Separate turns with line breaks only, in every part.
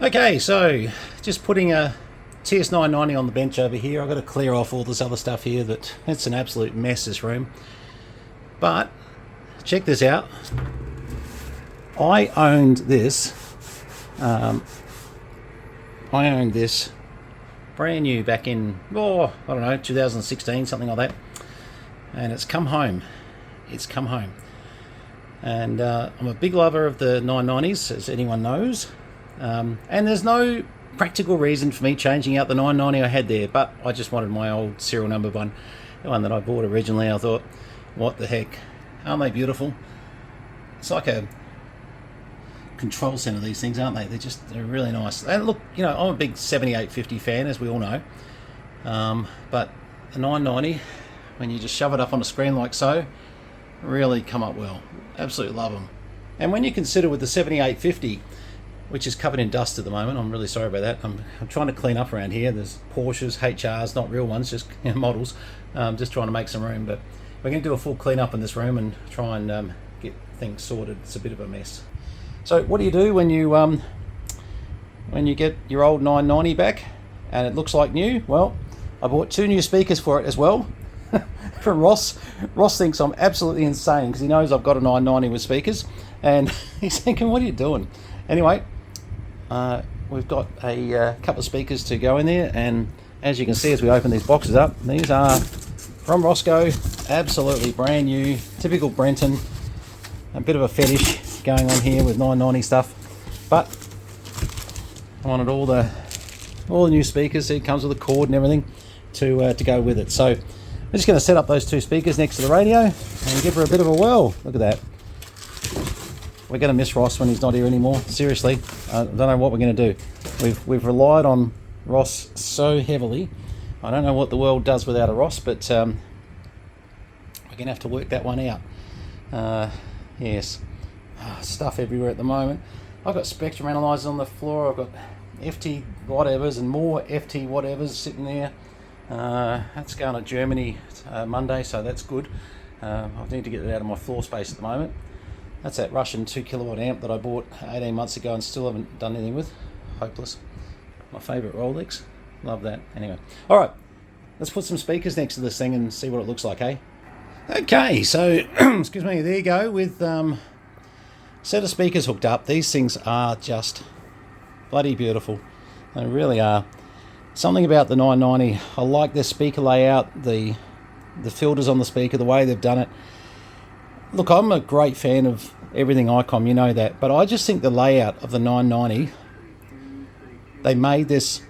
Okay, so just putting a TS990 on the bench over here. I've got to clear off all this other stuff here. It's an absolute mess, this room. But check this out. I owned this. Brand new back in, I don't know, 2016, something like that. And it's come home. It's come home. And I'm a big lover of the 990s, as anyone knows. And there's no practical reason for me changing out the 990 I had there, but I just wanted my old serial number one, the one that I bought originally. I thought, what the heck, aren't they beautiful? It's like a control center, these things, aren't they? They're really nice. And look, you know, I'm a big 7850 fan, as we all know, but the 990, when you just shove it up on a screen like so, really come up well. Absolutely love them. And when you consider with the 7850, which is covered in dust at the moment, I'm really sorry about that. I'm trying to clean up around here. There's Porsches, HRs, not real ones, just models. Just trying to make some room, but we're going to do a full clean up in this room and try and get things sorted. It's a bit of a mess. So what do you do when you get your old 990 back and it looks like new? Well, I bought 2 new speakers for it as well. From Ross. Ross thinks I'm absolutely insane because he knows I've got a 990 with speakers, and he's thinking, what are you doing? Anyway, we've got a couple of speakers to go in there, and as you can see as we open these boxes up, these are from Roscoe, absolutely brand new, typical Brenton. A bit of a fetish going on here with 990 stuff, but I wanted all the new speakers. It comes with a cord and everything to go with it. So I'm just going to set up those 2 speakers next to the radio and give her a bit of a whirl. Look at that. We're going to miss Ross when he's not here anymore. Seriously, I don't know what we're going to do. We've relied on Ross so heavily. I don't know what the world does without a Ross, but we're going to have to work that one out. Yes, stuff everywhere at the moment. I've got spectrum analyzers on the floor. I've got FT whatevers and more FT whatevers sitting there. That's going to Germany Monday, so that's good. I need to get it out of my floor space at the moment. That's that Russian 2 kilowatt amp that I bought 18 months ago and still haven't done anything with. Hopeless. My favourite Rolex. Love that. Anyway, all right, let's put some speakers next to this thing and see what it looks like, eh? Okay, so excuse me, there you go with set of speakers hooked up. These things are just bloody beautiful. They really are. Something about the 990, I like their speaker layout, the filters on the speaker, the way they've done it. Look, I'm a great fan of everything Icom, you know that, but I just think the layout of the 990, they made this...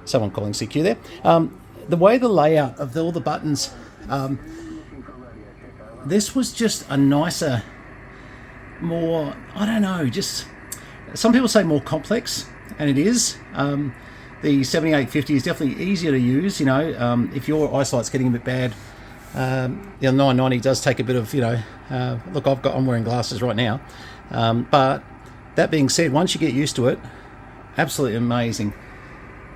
Someone calling CQ there. The way the layout of all the buttons, this was just a nicer, more, I don't know, just... Some people say more complex, and it is. The 7850 is definitely easier to use, you know, if your eyesight's getting a bit bad. The 990 does take a bit of, you know, look, I'm wearing glasses right now. But that being said, once you get used to it, absolutely amazing.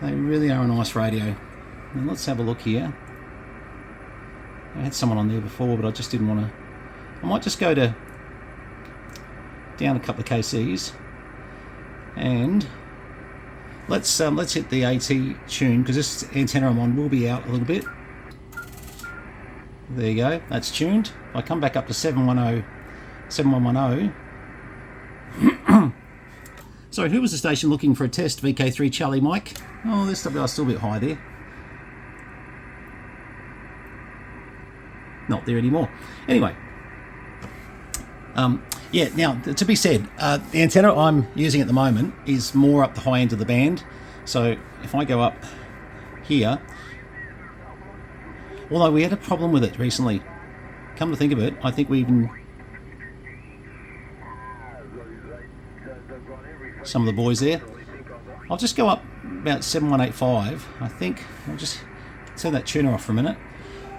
They really are a nice radio. And let's have a look here. I had someone on there before, but I just didn't want to. I might just go down a couple of KCs. And let's hit the AT tune, because this antenna I'm on will be out a little bit. There you go, that's tuned. I come back up to 7110. Sorry, who was the station looking for a test? VK3 Charlie Mike. Oh, this stuff is still a bit high there. Not there anymore. Anyway. Yeah, now, to be said, the antenna I'm using at the moment is more up the high end of the band. So if I go up here, although we had a problem with it recently, come to think of it, I think we even... Some of the boys there. I'll just go up about 7185, I think. I'll just turn that tuner off for a minute.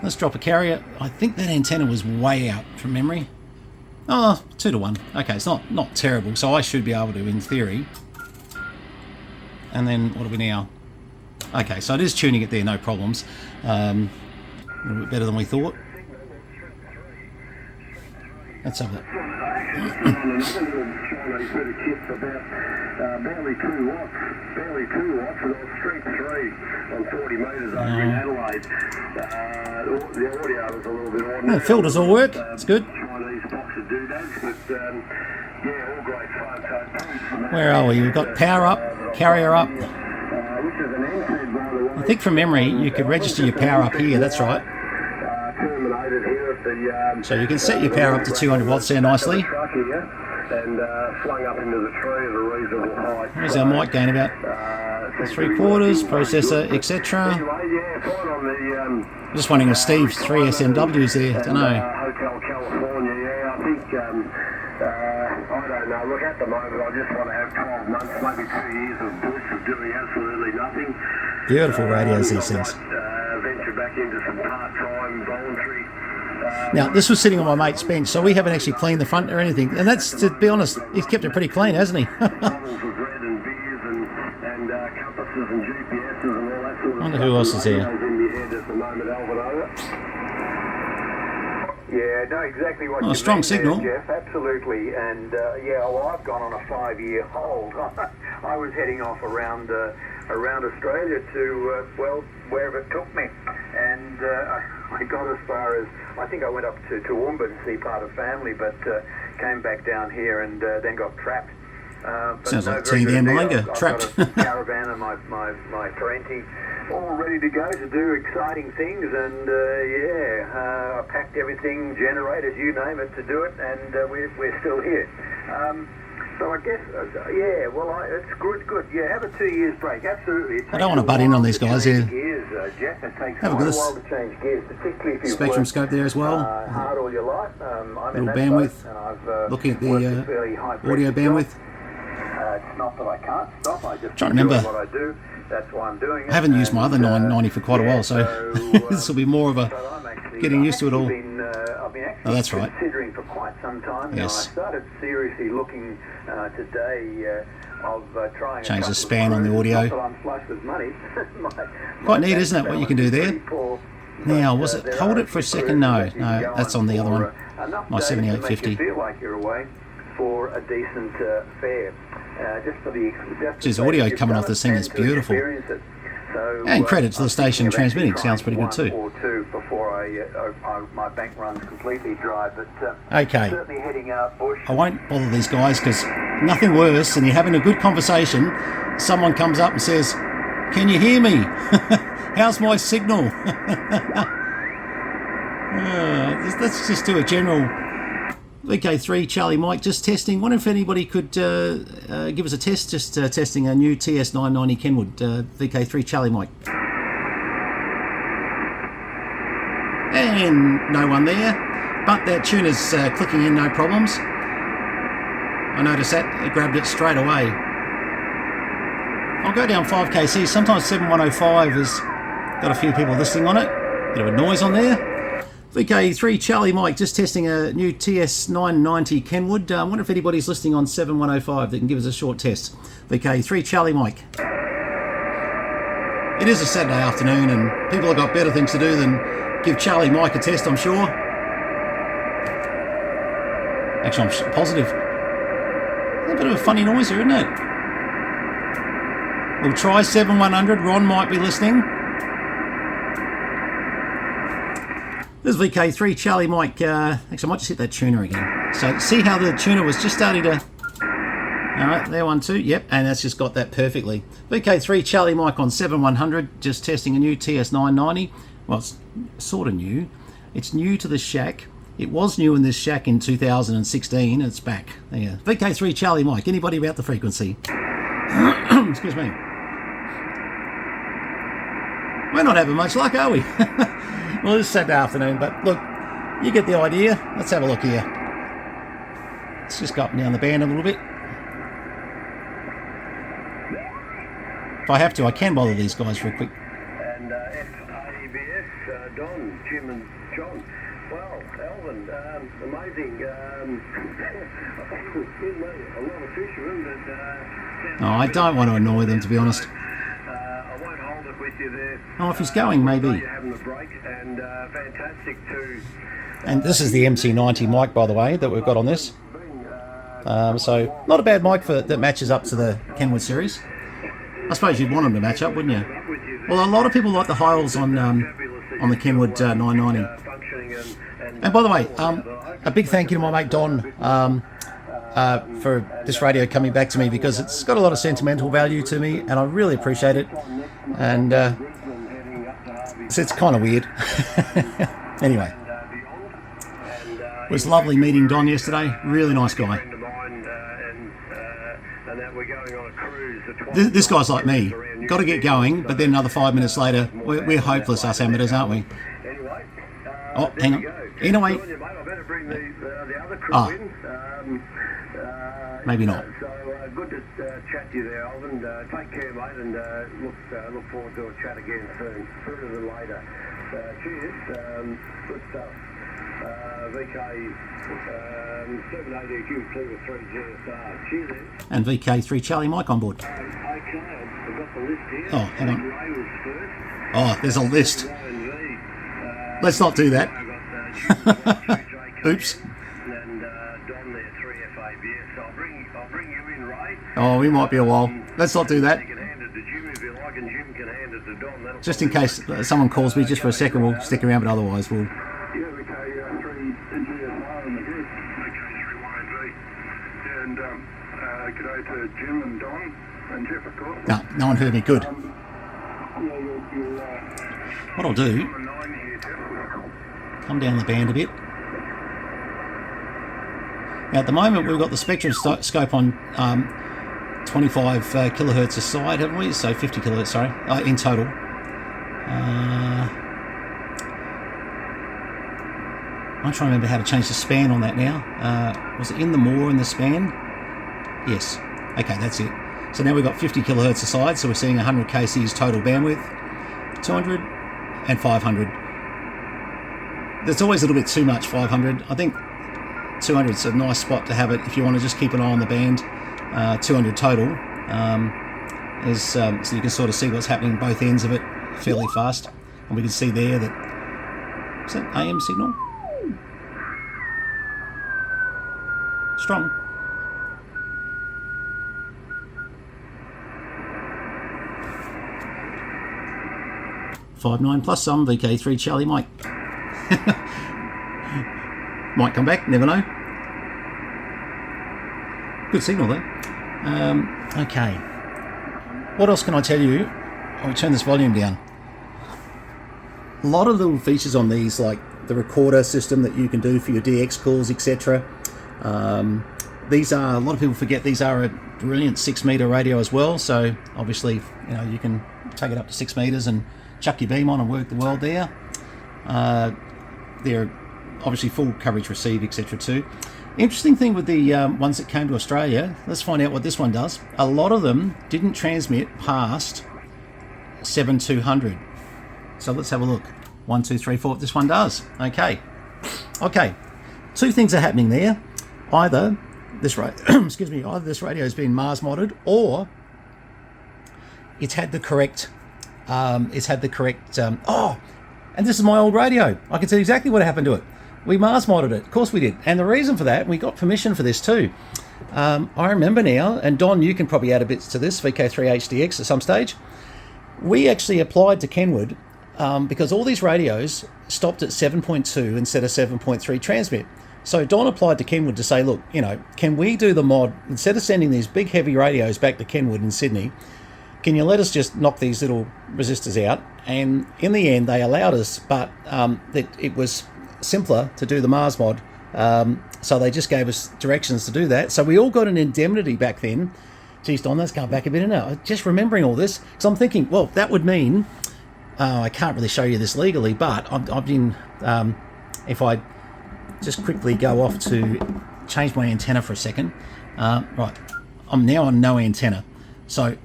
Let's drop a carrier. I think that antenna was way out from memory. Oh, 2 to 1. Okay, it's not terrible, so I should be able to, in theory. And then, what are we now? Okay, so it is tuning it there, no problems. A little bit better than we thought. Let's have a look.
Chinese bit of kit for about barely 2 watts, and on Street 3 on 40 metres over in Adelaide. The audio was a little bit ordinary.
The filters all work, it's good.
Chinese box of doodads, but yeah, all great fun. So,
where are we? We've got power up, carrier up.
which is an NZ, by the way.
I think from memory you could register your power up here, that's right.
Terminated here at the,
So you can set your power up to 200 watts there nicely.
And flung up into the tree at a reasonable height.
Here's our mic gain about 3/4, processor, etc.
Anyway, yeah, fine on the,
Just wondering if Steve's 3 SMWs there, don't know.
Hotel California, yeah, I think, I don't know, look, at the moment I just want to have 12 months, maybe 2 years of bush of doing absolutely nothing.
Beautiful radios, these things.
Venture back into some part-time, voluntary.
Now, this was sitting on my mate's bench, so we haven't actually cleaned the front or anything. And that's, to be honest, he's kept it pretty clean, hasn't he?
Bottles of red and beers and compasses and GPSs and all that sort of
Wonder who else is here.
in your head at the moment, Alvin,
Yeah, no, exactly what
Oh,
you
strong
mean
signal.
there, Jeff, absolutely. And yeah, well, I've gone on a 5-year hold. I was heading off around Australia to, well, wherever it took me. And I got as far as, I think I went up to Toowoomba to see part of family, but came back down here and then got trapped. But
Sounds like
very good
TV
deal.
Malinga,
I've
trapped.
got a caravan and my Parenti all ready to go to do exciting things, and yeah, I packed everything, generators, you name it, to do it, and we're still here. So I guess, yeah, well, it's good. Yeah, have a 2 years break, absolutely.
I don't want to butt in on these guys here.
Gears, Jeff, it takes
Have a
quite
look
a
at
while to change gears, particularly if you've
Spectrum
worked
scope there as well.
hard all your life. I'm in
Little
that
bandwidth.
boat, and I've
Looking at
worked a
the
fairly high-pressure
audio
job.
bandwidth.
It's not that I can't stop, I just
Trying to
enjoy
remember.
what I do. That's why I'm doing it.
I haven't used my other
And,
990 for quite a while, so this will be more of a
so I'm actually,
getting used to it all.
I've been actually
Oh, that's right.
considering for quite some time now.
Yes.
I started seriously looking today of trying
Change
a
the
couple
span
of
on the
crews.
audio.
Not that I'm flush with money.
Quite neat, isn't it, what you can do there? Now, was it,
there
hold
are
it for a
crews
second? No,
that you can go
that's
on
on the other
for,
one.
enough
My
days to make
7850.
you feel like you're away for a decent fare. Just for the
Geez, audio coming off this thing is beautiful.
So,
And credit to the
I'm
station
thinking of actually
transmitting, sounds pretty good
trying
too.
one or two before my bank runs completely dry. But
Okay.
certainly heading out bush.
I won't bother these guys because nothing worse than you're having a good conversation. Someone comes up and says, "Can you hear me? How's my signal?" Let's just do a general VK3 Charlie Mike, just testing. Wonder if anybody could give us a test, just testing a new TS990 Kenwood VK3 Charlie Mike. And no one there, but that tuner's clicking in, no problems. I noticed that, it grabbed it straight away. I'll go down 5kc, sometimes 7105 has got a few people listening on it. Bit of a noise on there. VK3 Charlie Mike, just testing a new TS990 Kenwood. I wonder if anybody's listening on 7105 that can give us a short test. VK3 Charlie Mike. It is a Saturday afternoon and people have got better things to do than give Charlie Mike a test, I'm sure. Actually, I'm positive. A bit of a funny noise here, isn't it? We'll try 7100. Ron might be listening. This is VK3 Charlie Mike. Actually, I might just hit that tuner again. So see how the tuner was just starting to... Alright, there, 1, 2. Yep, and that's just got that perfectly. VK3 Charlie Mike on 7100. Just testing a new TS990. Well, it's sort of new. It's new to the shack. It was new in this shack in 2016. It's back. There. VK3 Charlie Mike. Anybody about the frequency? Excuse me. We're not having much luck, are we? Well, it's Saturday afternoon, but look, you get the idea. Let's have a look here. Let's just go up and down the band a little bit. If I have to, I can bother these guys for a quick...
And FABS, Don, Jim and John. Well, Alvin, amazing. A lot of fishermen that...
Oh, I don't want to annoy them, to be honest.
I won't hold it with you there.
Oh, if he's going, maybe.
You're having a break, and fantastic too.
And this is the MC90 mic, by the way, that we've got on this.
Being
So not a bad mic that matches up to the Kenwood series. I suppose you'd want them to match up, wouldn't you? Well, a lot of people like the Hiles on the Kenwood 990. And by the way, a big thank you to my mate Don for this radio coming back to me, because it's got a lot of sentimental value to me, and I really appreciate it. And it's kind of weird. Anyway, it was lovely meeting Don yesterday. Really nice guy. This guy's like me. Got to get going, but then another 5 minutes later, we're hopeless, us amateurs, aren't we? Oh, hang on. Anyway. Oh. Maybe not.
So good to chat to you there, Alvin. Take care, mate, and look forward to a chat again soon, sooner than later. Cheers. Good stuff. VK 780Q2 with 3 GSR. Cheers.
And VK 3 Charlie Mike on board.
Okay, I've got the list here.
Oh, hang on. Oh, there's a list. Let's not do that. Oops.
And Don there, 3FABS. So I'll bring you in, Ray.
Oh, we might be a while. Let's not do that.
You can hand it to Jim if you like, and Jim can hand it to Don.
Just in case someone calls me just for a second, we'll stick around, but otherwise we'll...
And g'day to Jim and Don and Jeff, of course.
No one heard me. Good. What I'll do, come down the band a bit. Now at the moment we've got the spectrum scope on 25 kilohertz a side, haven't we? So 50 kilohertz, sorry, in total. I'm trying to remember how to change the span on that now. Was it in the more in the span? Yes. Okay, that's it. So now we've got 50 kilohertz a side, so we're seeing 100 kcs total bandwidth, 200 and 500. There's always a little bit too much 500. I think 200 is a nice spot to have it if you want to just keep an eye on the band. 200 total so you can sort of see what's happening both ends of it fairly fast. And we can see there that, is that AM signal? Strong. +5 plus some, VK3 Charlie Mike. Might come back, never know. Good signal though. Okay. What else can I tell you? I'll turn this volume down. A lot of little features on these, like the recorder system that you can do for your DX calls, etc. These are, a lot of people forget, these are a brilliant 6 meter radio as well. So obviously, you know, you can take it up to 6 meters and chuck your beam on and work the world there. They're obviously full coverage receive, etc. too. Interesting thing with the ones that came to Australia, let's find out what this one does. A lot of them didn't transmit past 7200. So let's have a look. 1, 2, 3, 4. This one does. Okay. Two things are happening there. Either this excuse me, either this radio has been Mars modded, or it's had the correct and this is my old radio. I can tell you exactly what happened to it. We Mars modded it. Of course we did. And the reason for that, we got permission for this too. I remember now, and Don, you can probably add a bit to this, VK3HDX at some stage. We actually applied to Kenwood because all these radios stopped at 7.2 instead of 7.3 transmit. So Don applied to Kenwood to say, look, you know, can we do the mod, instead of sending these big heavy radios back to Kenwood in Sydney, can you let us just knock these little resistors out? And in the end, they allowed us, but it was simpler to do the Mars mod. So they just gave us directions to do that. So we all got an indemnity back then. Geez, Don, that's going back a bit now. Just remembering all this, because I'm thinking, well, that would mean, I can't really show you this legally, but I've been, if I just quickly go off to change my antenna for a second. Right, I'm now on no antenna. So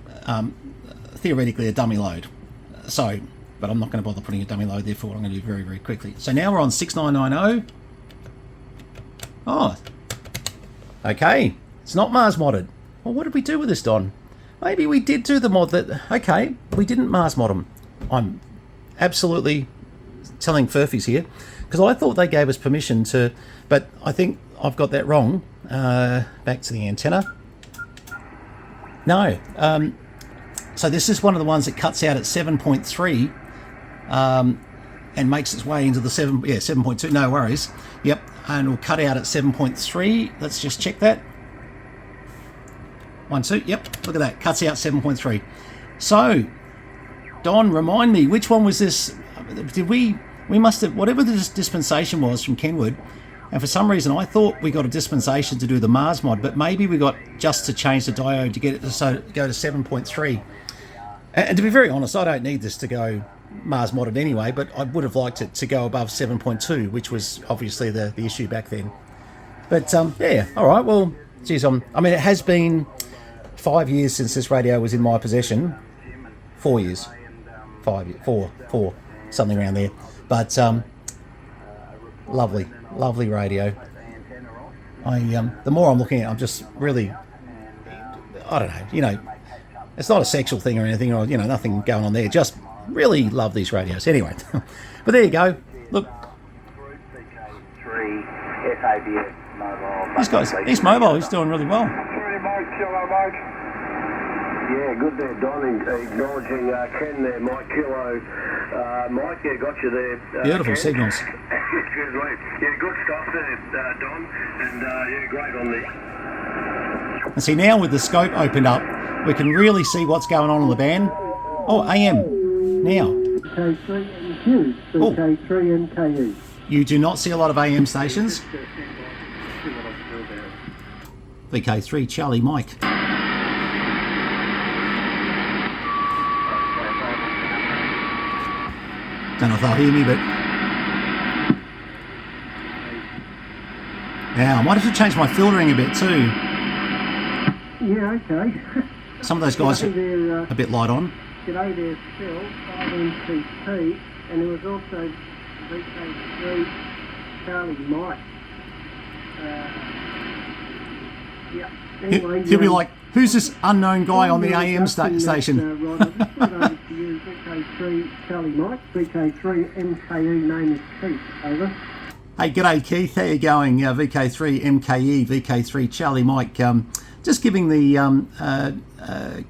theoretically a dummy load. So, but I'm not going to bother putting a dummy load there for what I'm going to do very, very quickly. So now we're on 6990. Oh, okay. It's not Mars modded. Well, what did we do with this, Don? Maybe we did do the mod that, okay, we didn't Mars mod them. I'm absolutely telling furfies here. because I thought they gave us permission to, but I think I've got that wrong. Back to the antenna. No, so this is one of the ones that cuts out at 7.3 and makes its way into the 7.2. No worries. Yep, and we'll cut out at 7.3. Let's just check that. 1, 2. Yep, look at that. Cuts out 7.3. So, Don, remind me, which one was this? Did we must have, whatever the dispensation was from Kenwood, and for some reason I thought we got a dispensation to do the Mars mod, but maybe we got just to change the diode to get it to go to 7.3. And to be very honest, I don't need this to go Mars modded anyway, but I would have liked it to go above 7.2, which was obviously the issue back then. But yeah, all right, well, geez, I mean, it has been 5 years since this radio was in my possession. 4 years. 5 years. Four, something around there. But lovely radio. The more I'm looking at it, I'm just really, I don't know, you know, it's not a sexual thing or anything, or, you know, nothing going on there. Just really love these radios. Anyway, but there you go. Look. This guy's, he's mobile. He's doing really well.
Yeah, good there, Don. Acknowledging Ken there, Mike Kilo. Mike, yeah, got you there.
Beautiful
Ken.
signals.
Excuse me. Yeah, good stuff there, Don. And yeah, great on there.
And see, now with the scope opened up, we can really see what's going on the band. Oh, AM. Now.
VK3 MQ, VK3 MKE.
You do not see a lot of AM stations. VK3 Charlie Mike. Don't know if they'll hear me, but now I might have to change my filtering a bit too.
Yeah, okay.
Some of those guys are a bit light on.
G'day there, Phil, 5MCP, and there was also VK3 Charlie Mike. Yeah. Anyway,
he'll be like, who's this unknown guy on the AM station?
Right, I'll just put it over to you, VK3 Charlie Mike, VK3 MKE, name is Keith, over.
Hey, g'day Keith, how you going? VK3 MKE, VK3 Charlie Mike. Just giving the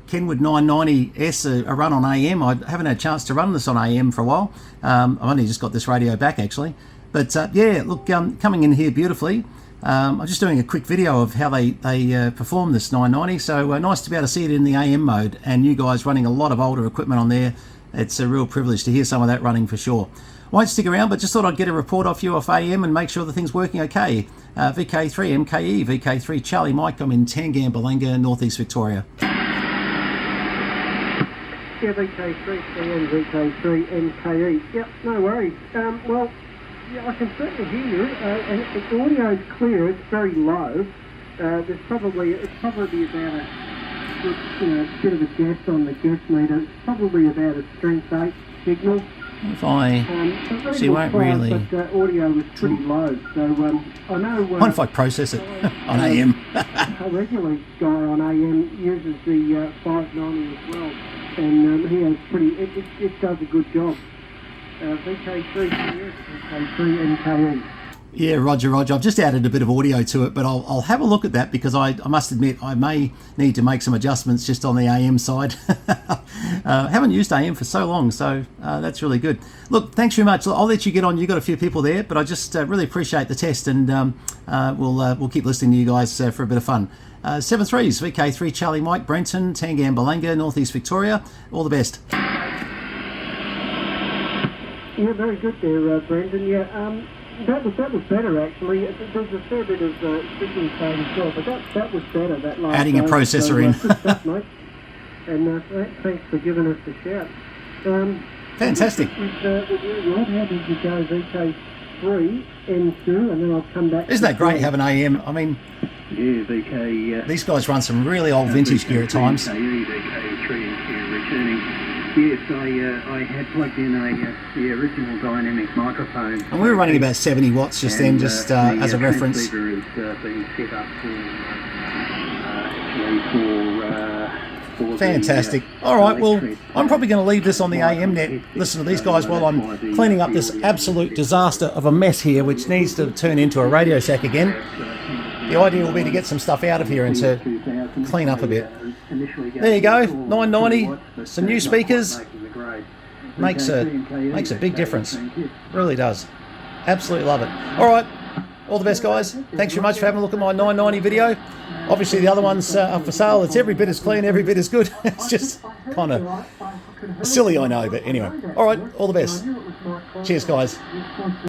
Kenwood 990S a run on AM. I haven't had a chance to run this on AM for a while. I've only just got this radio back actually. But yeah, look, coming in here beautifully. I'm just doing a quick video of how they perform this 990. So nice to be able to see it in the AM mode, and you guys running a lot of older equipment on there. It's a real privilege to hear some of that running for sure. Won't stick around, but just thought I'd get a report off you off AM and make sure the thing's working okay. VK3 MKE, VK3 Charlie Mike. I'm in Tangam, Balanga, Northeast Victoria.
Yeah, VK3 and VK3 MKE. Yep, no worries. Well, yeah, I can certainly hear you. And the audio's clear. It's very low. It's probably about a bit of a guess on the guess meter. It's probably about a strength 8 signal.
If I see, won't really.
But audio was pretty low, so I know.
What if I process it on AM?
A regular guy on AM uses the 590 as well, and he has pretty. It does a good job. VK3 TS, VK3 MKE.
Yeah, Roger. I've just added a bit of audio to it, but I'll have a look at that because I must admit I may need to make some adjustments just on the AM side. Haven't used AM for so long, so that's really good. Look, thanks very much. I'll let you get on. You've got a few people there, but I just really appreciate the test, and we'll keep listening to you guys for a bit of fun. 7.3s, VK3 Charlie Mike, Brenton, Tangam, Balanga, Northeast Victoria. All the best.
Yeah, very good there, Brendan. Yeah, that was better actually. There's a fair bit of signal fade as well, but that was better. That last
adding a processor in.
Good stuff, mate. And thanks for giving us a shout.
Fantastic.
With you, Rod, how did you go? VK3 M2, and then I'll come back.
Isn't that great having AM? I mean,
Yeah, VK.
these guys run some really old vintage gear at times.
VK3 returning. Yes, I had plugged in the original dynamic microphone.
And we were running about 70 watts just then, just as a reference.
The transceiver is being set up for
Fantastic. All right, well, I'm probably going to leave this on the AM net, listen to these guys while I'm cleaning up this absolute disaster of a mess here, which needs to turn into a Radio Shack again. The idea will be to get some stuff out of here and to clean up a bit. There you go, 990, some new speakers. Makes a big difference. Really does. Absolutely love it. All right, all the best, guys. Thanks very much for having a look at my 990 video. Obviously, the other one's up for sale. It's every bit as clean, every bit as good. It's just kind of silly, I know, but anyway. All right, all the best. Cheers, guys.